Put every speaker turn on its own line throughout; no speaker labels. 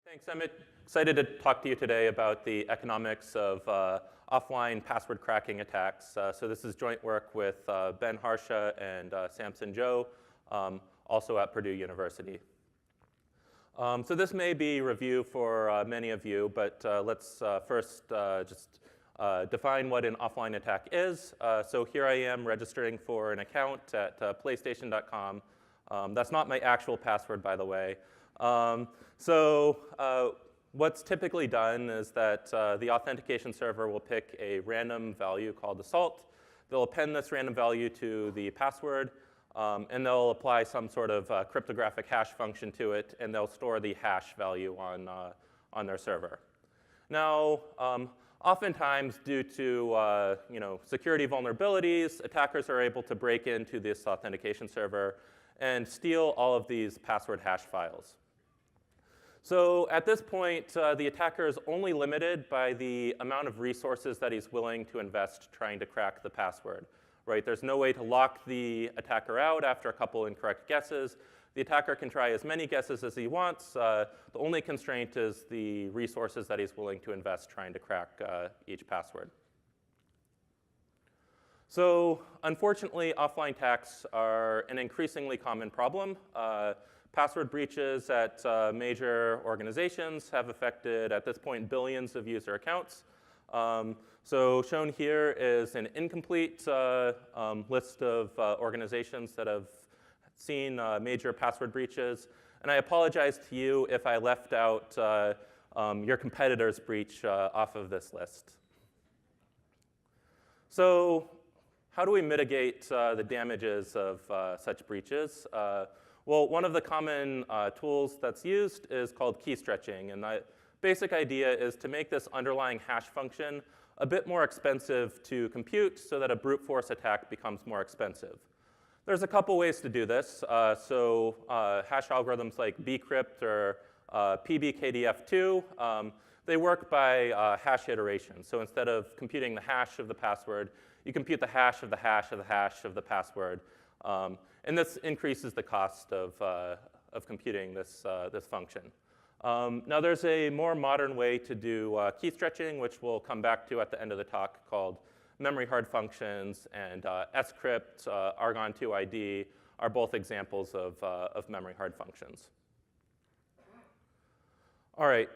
Thanks. I'm excited to talk to you today about the economics of offline password cracking attacks. So this is joint work with Ben Harsha and Samson Joe, also at Purdue University. So this may be review for many of you, but let's first just define what an offline attack is. So here I am registering for an account at PlayStation.com. That's not my actual password, by the way. What's typically done is that the authentication server will pick a random value called assault. They'll append this random value to the password, and they'll apply some sort of cryptographic hash function to it, and they'll store the hash value on their server. Now, oftentimes, due to security vulnerabilities, attackers are able to break into this authentication server and steal all of these password hash files. So at this point, the attacker is only limited by the amount of resources that he's willing to invest trying to crack the password. Right? There's no way to lock the attacker out after a couple incorrect guesses. The attacker can try as many guesses as he wants. The only constraint is the resources that he's willing to invest trying to crack each password. So unfortunately, offline attacks are an increasingly common problem. Password breaches at major organizations have affected, at this point, billions of user accounts. So shown here is an incomplete list of organizations that have seen major password breaches. And I apologize to you if I left out your competitor's breach off of this list. So how do we mitigate the damages of such breaches? Well, one of the common tools that's used is called key stretching. And the basic idea is to make this underlying hash function a bit more expensive to compute so that a brute force attack becomes more expensive. There's a couple ways to do this. Hash algorithms like bcrypt or PBKDF2, they work by hash iteration. So instead of computing the hash of the password, you compute the hash of the hash of the hash of the password. And this increases the cost of computing this function. Now, there's a more modern way to do key stretching, which we'll come back to at the end of the talk, called memory hard functions, and SCRYPT, Argon2 ID are both examples of memory hard functions. All right,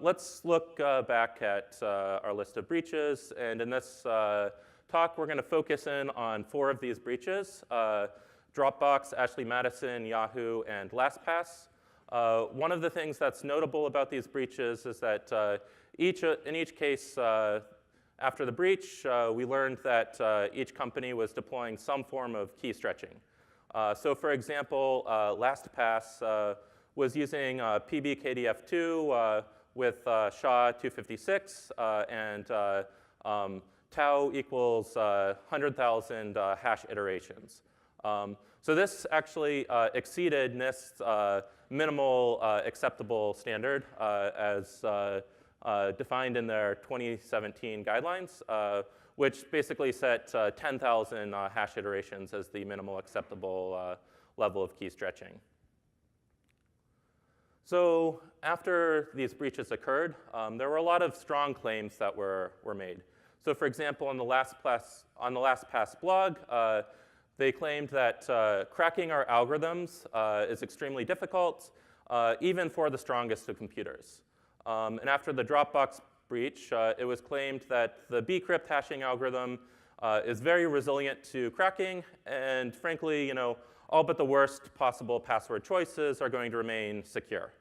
let's look back at our list of breaches. And in this talk, we're going to focus in on 4 of these breaches: Dropbox, AshleyMadison, Yahoo, and LastPass. One of the things that's notable about these breaches is that in each case, after the breach, we learned that each company was deploying some form of key stretching. So for example, LastPass was using PBKDF2 with SHA-256 and tau equals 100,000 hash iterations. So this actually exceeded NIST's minimal acceptable standard as defined in their 2017 guidelines, which basically set 10,000 hash iterations as the minimal acceptable level of key stretching. So after these breaches occurred, there were a lot of strong claims that were made. So for example, on the LastPass blog, they claimed that cracking our algorithms is extremely difficult, even for the strongest of computers. And after the Dropbox breach, it was claimed that the bcrypt hashing algorithm is very resilient to cracking, and frankly, all but the worst possible password choices are going to remain secure.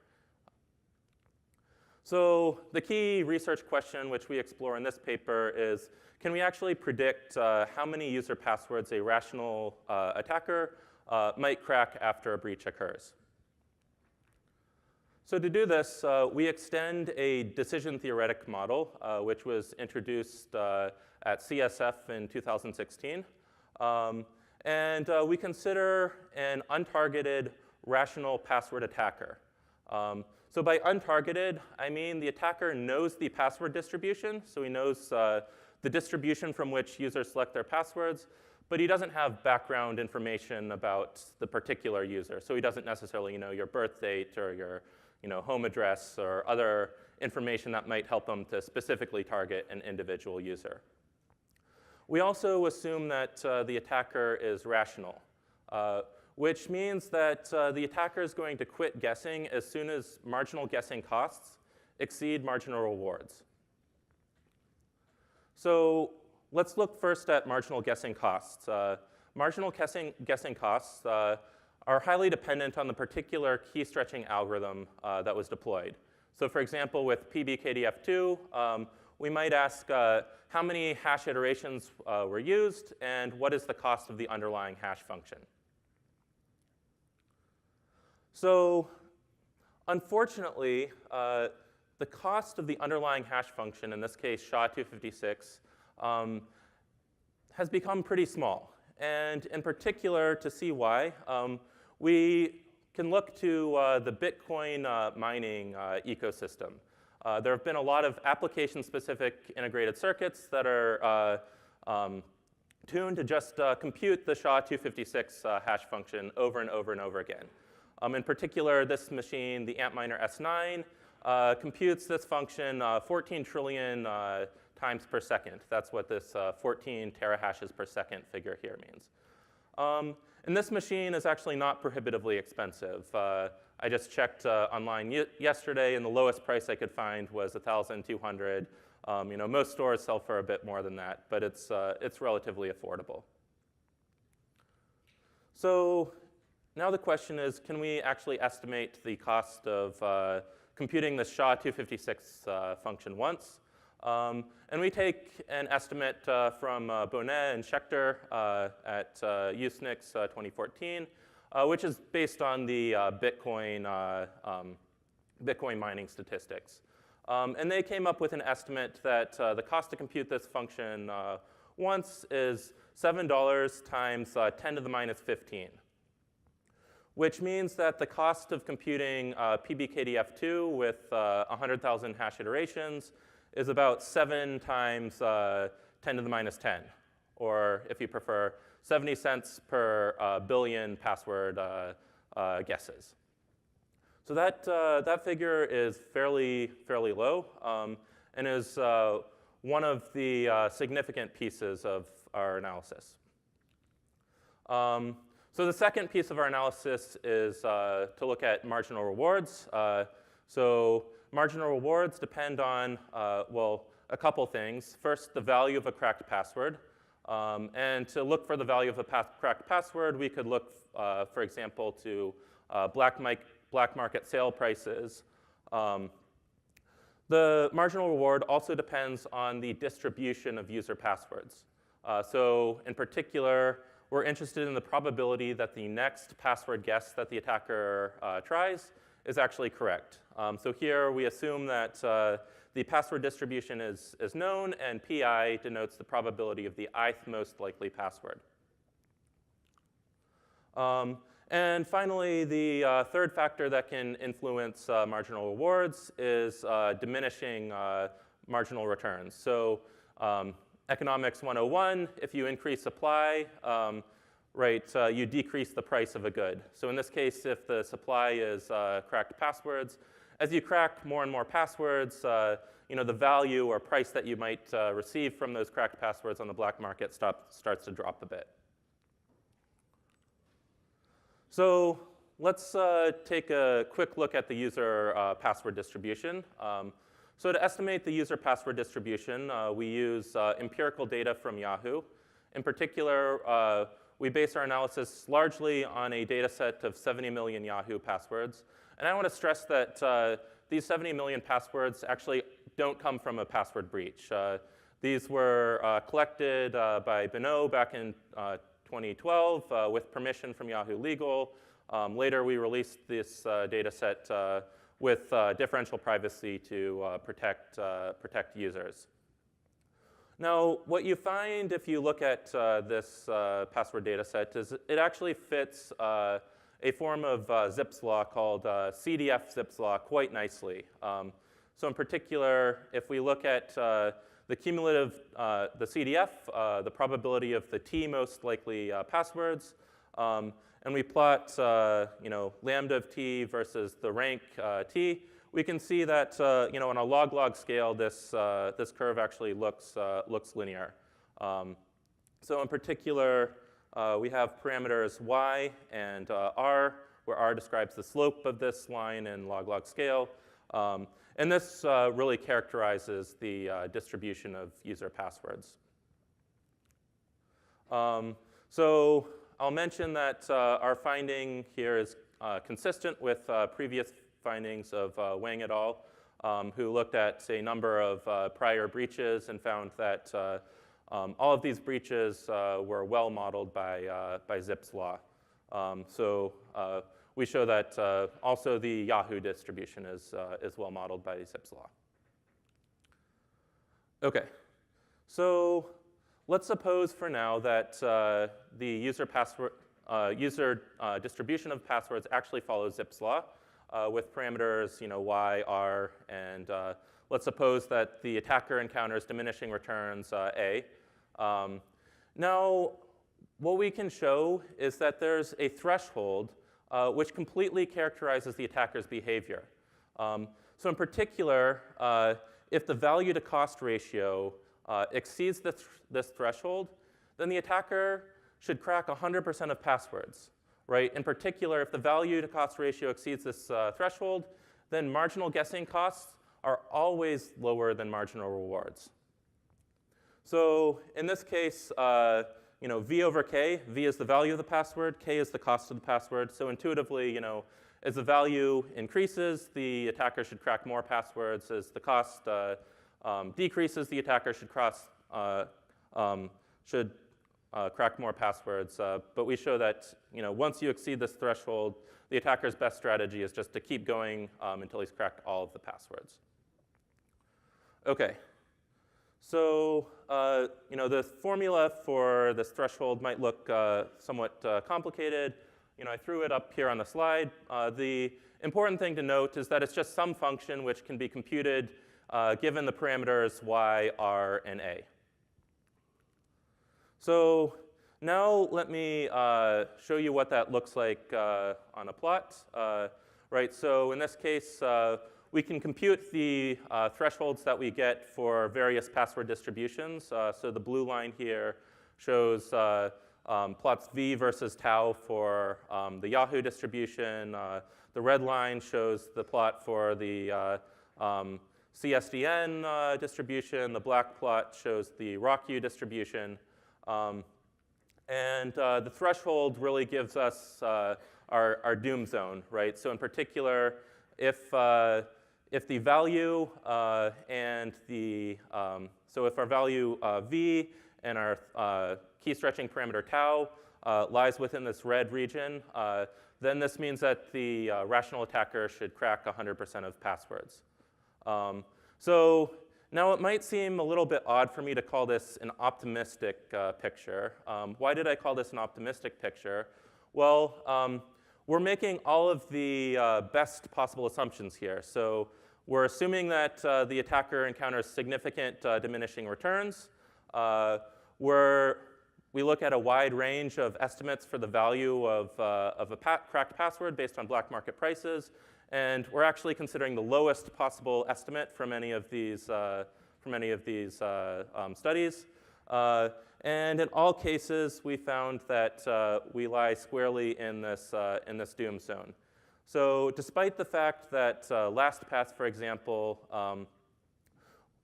So the key research question which we explore in this paper is, can we actually predict how many user passwords a rational attacker might crack after a breach occurs? So to do this, we extend a decision theoretic model, which was introduced at CSF in 2016. And we consider an untargeted rational password attacker. So by untargeted, I mean the attacker knows the password distribution. So he knows the distribution from which users select their passwords, but he doesn't have background information about the particular user. So he doesn't necessarily know your birth date or home address or other information that might help them to specifically target an individual user. We also assume that the attacker is rational, which means that the attacker is going to quit guessing as soon as marginal guessing costs exceed marginal rewards. So let's look first at marginal guessing costs. Marginal guessing costs are highly dependent on the particular key stretching algorithm that was deployed. So for example, with PBKDF2, we might ask how many hash iterations were used and what is the cost of the underlying hash function. So unfortunately, the cost of the underlying hash function, in this case SHA-256, has become pretty small. And in particular, to see why, we can look to the Bitcoin mining ecosystem. There have been a lot of application-specific integrated circuits that are tuned to just compute the SHA-256 hash function over and over and over again. In particular, this machine, the Antminer S9, computes this function 14 trillion times per second. That's what this 14 terahashes per second figure here means. And this machine is actually not prohibitively expensive. I just checked online yesterday, and the lowest price I could find was $1,200. Most stores sell for a bit more than that, but it's relatively affordable. So now the question is, can we actually estimate the cost of computing the SHA-256 function once? And we take an estimate from Bonnet and Schechter at USNIX 2014, which is based on the Bitcoin mining statistics. And they came up with an estimate that the cost to compute this function once is $7 times 10 to the minus 15, which means that the cost of computing PBKDF2 with 100,000 hash iterations is about 7 times 10 to the minus 10, or if you prefer, 70 cents per billion password guesses. So that figure is fairly low and is one of the significant pieces of our analysis. So the second piece of our analysis is to look at marginal rewards. So marginal rewards depend on, well, a couple things. First, the value of a cracked password. And to look for the value of a cracked password, we could look, for example, to black market sale prices. The marginal reward also depends on the distribution of user passwords. So in particular, we're interested in the probability that the next password guess that the attacker tries is actually correct. So here we assume that the password distribution is known, and PI denotes the probability of the ith most likely password. And finally, the third factor that can influence marginal rewards is diminishing marginal returns. So economics 101, if you increase supply, you decrease the price of a good. So in this case, if the supply is cracked passwords, as you crack more and more passwords, the value or price that you might receive from those cracked passwords on the black market starts to drop a bit. So let's take a quick look at the user password distribution. So to estimate the user password distribution, we use empirical data from Yahoo. In particular, we base our analysis largely on a data set of 70 million Yahoo passwords. And I want to stress that these 70 million passwords actually don't come from a password breach. These were collected by Bonnet back in 2012 with permission from Yahoo Legal. Later, we released this data set with differential privacy to protect users. Now, what you find if you look at this password data set is it actually fits a form of Zipf's law called CDF Zipf's law quite nicely. So in particular, if we look at the cumulative, the CDF, the probability of the t most likely passwords, and we plot lambda of t versus the rank t, we can see that on a log-log scale, this curve actually looks linear. So in particular, we have parameters y and r, where r describes the slope of this line in log-log scale. And this really characterizes the distribution of user passwords. So I'll mention that our finding here is consistent with previous findings of Wang et al., who looked at a number of prior breaches and found that all of these breaches were well modeled by Zipf's law. So we show that also the Yahoo distribution is well modeled by Zipf's law. OK, so let's suppose for now that the user distribution of passwords actually follows Zipf's law with parameters y, r, and let's suppose that the attacker encounters diminishing returns a. Now, what we can show is that there's a threshold which completely characterizes the attacker's behavior. So in particular, if the value to cost ratio exceeds this threshold, then the attacker should crack 100% of passwords. Right? In particular, if the value to cost ratio exceeds this threshold, then marginal guessing costs are always lower than marginal rewards. So in this case, V over K, V is the value of the password, K is the cost of the password. So intuitively, as the value increases, the attacker should crack more passwords. As the cost decreases, the attacker should crack more passwords. But we show that once you exceed this threshold, the attacker's best strategy is just to keep going until he's cracked all of the passwords. OK. So the formula for this threshold might look somewhat complicated. I threw it up here on the slide. The important thing to note is that it's just some function which can be computed given the parameters y, r, and a. So now let me show you what that looks like on a plot. Right. So in this case, we can compute the thresholds that we get for various password distributions. So the blue line here shows plots v versus tau for the Yahoo distribution. The red line shows the plot for the CSDN distribution. The black plot shows the RockU distribution. And the threshold really gives us our doom zone, right? So in particular, if the value and the so if our value v and our key stretching parameter tau lies within this red region, then this means that the rational attacker should crack 100% of passwords. So now it might seem a little bit odd for me to call this an optimistic picture. Why did I call this an optimistic picture? Well, we're making all of the best possible assumptions here. So we're assuming that the attacker encounters significant diminishing returns. We look at a wide range of estimates for the value of a cracked password based on black market prices. And we're actually considering the lowest possible estimate from any of these studies. And in all cases, we found that we lie squarely in this doom zone. So despite the fact that LastPass, for example,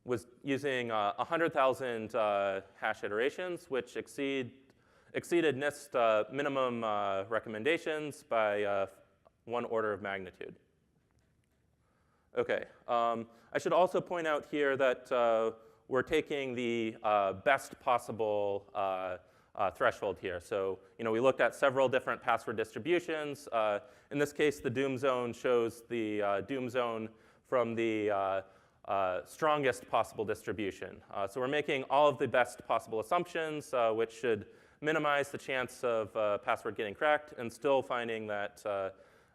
was using 100,000 hash iterations, which exceeded NIST minimum recommendations by 1 order of magnitude. OK. I should also point out here that we're taking the best possible threshold here. So we looked at several different password distributions. In this case, the doom zone shows the doom zone from the strongest possible distribution. So we're making all of the best possible assumptions, which should minimize the chance of password getting cracked, and still finding that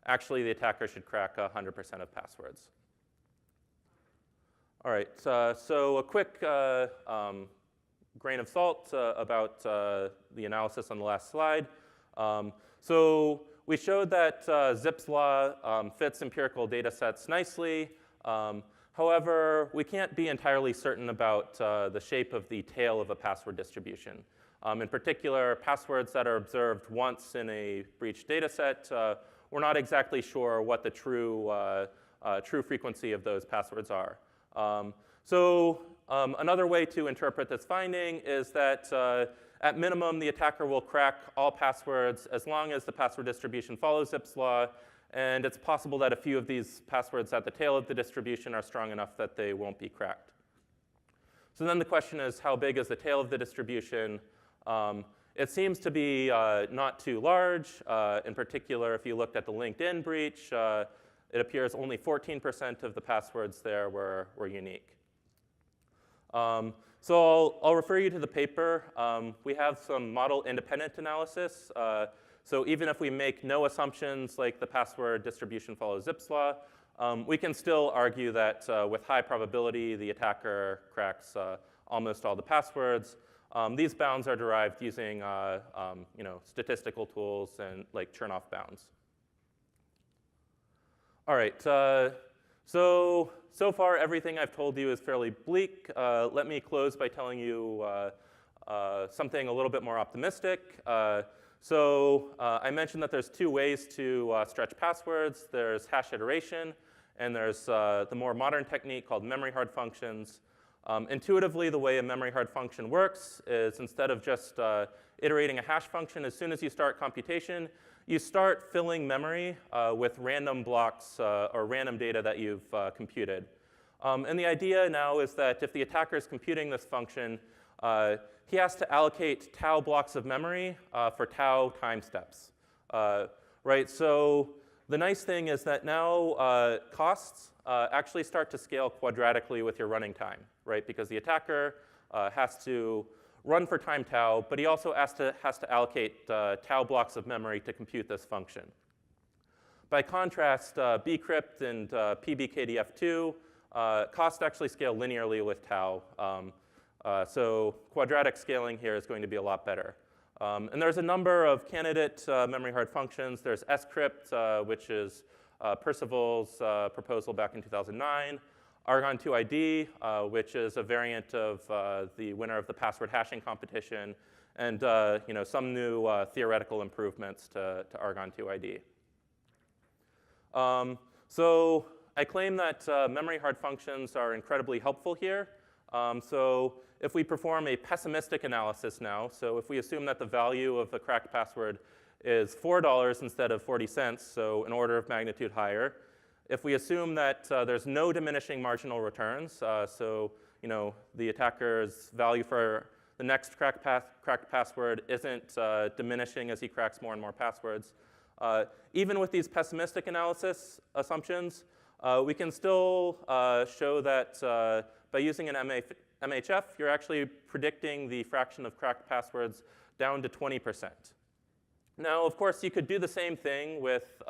actually the attacker should crack 100% of passwords. All right, so a quick grain of salt about the analysis on the last slide. So we showed that Zipf's law fits empirical data sets nicely. However, we can't be entirely certain about the shape of the tail of a password distribution. In particular, passwords that are observed once in a breached data set, we're not exactly sure what the true frequency of those passwords are. Another way to interpret this finding is that at minimum, the attacker will crack all passwords as long as the password distribution follows Zipf's law, and it's possible that a few of these passwords at the tail of the distribution are strong enough that they won't be cracked. So then the question is, how big is the tail of the distribution? It seems to be not too large. In particular, if you looked at the LinkedIn breach, it appears only 14% of the passwords there were unique. So I'll refer you to the paper. We have some model-independent analysis. So even if we make no assumptions like the password distribution follows Zipf's law, we can still argue that with high probability, the attacker cracks almost all the passwords. These bounds are derived using statistical tools and like Chernoff bounds. All right, so far everything I've told you is fairly bleak. Let me close by telling you something a little bit more optimistic. I mentioned that there's two ways to stretch passwords. There's hash iteration, and there's the more modern technique called memory hard functions. Intuitively, the way a memory hard function works is instead of just iterating a hash function, as soon as you start computation, you start filling memory with random blocks or random data that you've computed. And the idea now is that if the attacker is computing this function, he has to allocate tau blocks of memory for tau time steps. Right? So the nice thing is that now costs actually start to scale quadratically with your running time, right? Because the attacker has to run for time tau, but he also has to allocate tau blocks of memory to compute this function. By contrast, bcrypt and PBKDF2 cost actually scale linearly with tau. So quadratic scaling here is going to be a lot better. And there's a number of candidate memory hard functions. There's SCRYPT, which is Percival's proposal back in 2009. Argon2ID, which is a variant of the winner of the password hashing competition, and some new theoretical improvements to Argon2ID. So I claim that memory hard functions are incredibly helpful here. So if we perform a pessimistic analysis now, so if we assume that the value of the cracked password is $4 instead of 40 cents, so an order of magnitude higher, if we assume that there's no diminishing marginal returns, so the attacker's value for the next cracked password isn't diminishing as he cracks more and more passwords, even with these pessimistic analysis assumptions, we can still show that by using an MHF, you're actually predicting the fraction of cracked passwords down to 20%. Now, of course, you could do the same thing with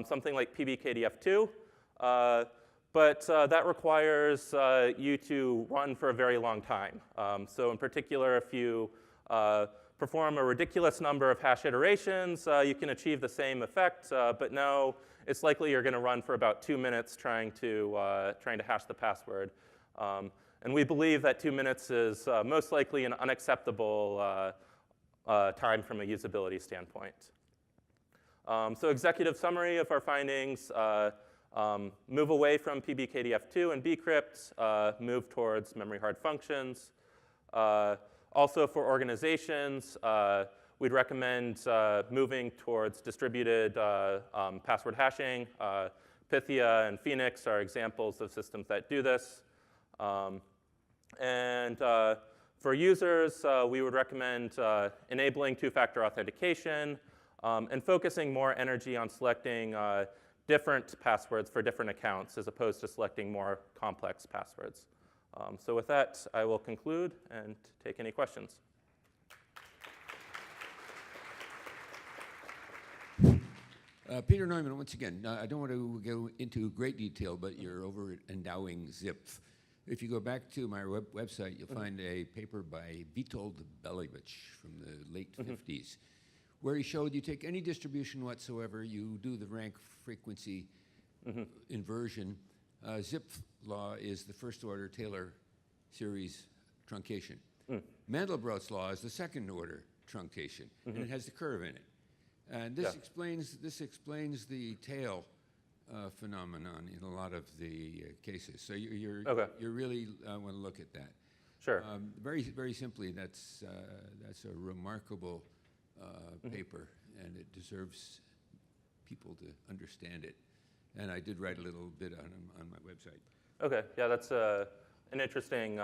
something like PBKDF2, but that requires you to run for a very long time. So in particular, if you perform a ridiculous number of hash iterations, you can achieve the same effect, but now it's likely you're going to run for about 2 minutes trying to hash the password. And we believe that 2 minutes is most likely an unacceptable time from a usability standpoint. So executive summary of our findings, move away from PBKDF2 and bcrypt, move towards memory hard functions. Also for organizations, we'd recommend moving towards distributed password hashing. Pythia and Phoenix are examples of systems that do this. And for users, we would recommend enabling two-factor authentication and focusing more energy on selecting different passwords for different accounts as opposed to selecting more complex passwords. So with that, I will conclude and take any questions.
Peter Neumann, once again, I don't want to go into great detail, but you're over endowing Zipf. If you go back to my website, you'll find a paper by Witold Belewicz from the late 50s, where he showed you take any distribution whatsoever, you do the rank frequency inversion. Zipf law is the first order Taylor series truncation. Mandelbrot's law is the second order truncation, and it has the curve in it. And this explains the tail phenomenon in a lot of the cases. So you really want to look at that.
Sure.
Very simply, that's a remarkable paper, and it deserves people to understand it. And I did write a little bit on my website.
Okay, yeah, that's an interesting,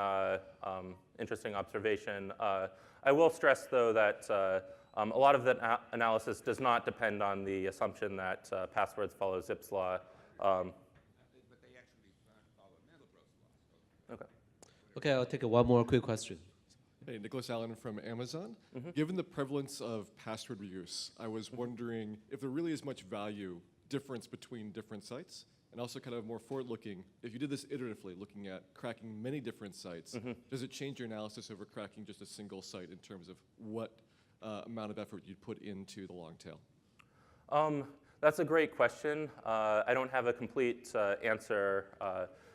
interesting observation. I will stress, though, that a lot of the analysis does not depend on the assumption that passwords follow Zipf's law.
But they actually follow Mandelbrot's law.
Okay.
Okay, I'll take one more quick question.
Hey, Nicholas Allen from Amazon. Given the prevalence of password reuse, I was wondering if there really is much difference between different sites, and also kind of more forward-looking, if you did this iteratively, looking at cracking many different sites, does it change your analysis over cracking just a single site in terms of what amount of effort you'd put into the long tail?
That's a great question. I don't have a complete answer.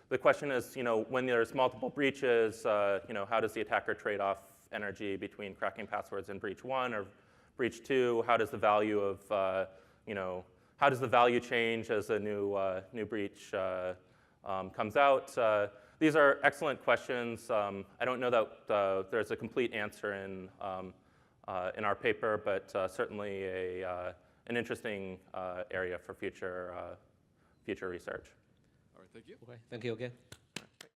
The question is, when there's multiple breaches, how does the attacker trade off energy between cracking passwords in breach 1 or breach 2? How does the value of, how does the value change as a new breach comes out? These are excellent questions. I don't know that there's a complete answer in our paper, but certainly an interesting area for future research.
All right, thank you.
Okay, thank you again.